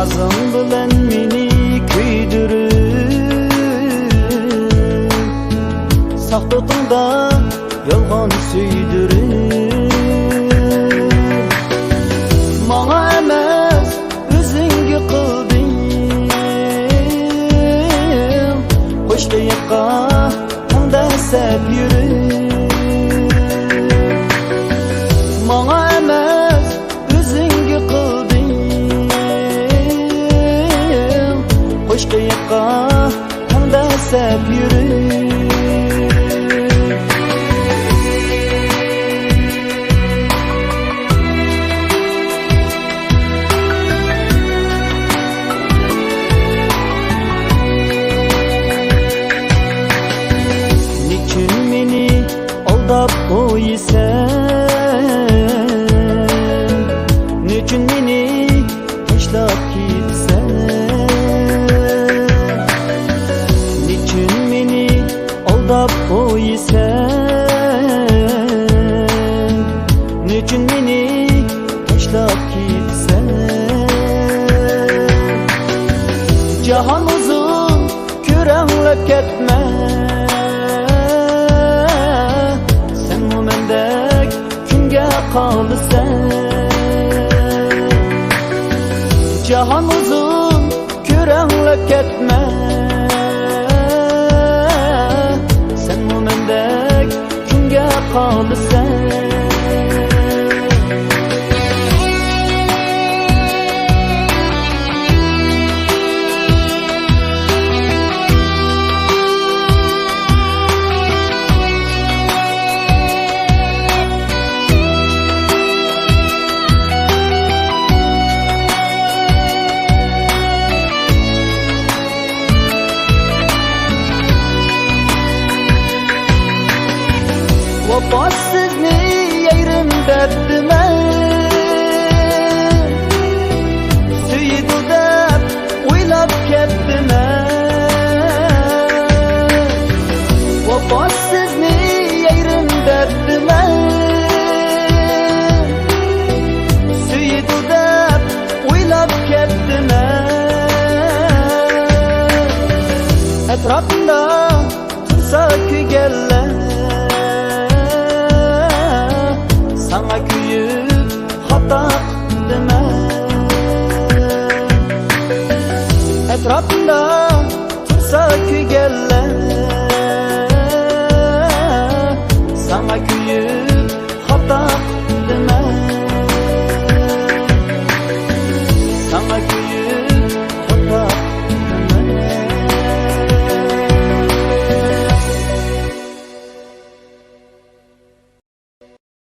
nazın bilen meni kuydirip sahtotingda yolg'on suydirib manga emas o'zingga qilding qo'shliqqa tangdasab yurib manga emas o'zingga qilding qo'shliqqa tangdasab yurib qo'ysan nechun meni tashlab ketsan nechun meni aldab qo'ysan nechun meni tashlab ketsan jahon uzun ko'ranglab ketma jahon uzun ko'ranglab ketma sen mendek kimga qolasan vafosizne yayrim derdimen suydu deb o'ylab ketdimen vafosizne yayrim derdimen suydu deb o'ylab ketdimen etrafimda tursa kuyganlar sana kuyib xato qildiman etrafimda tursa kuyganlar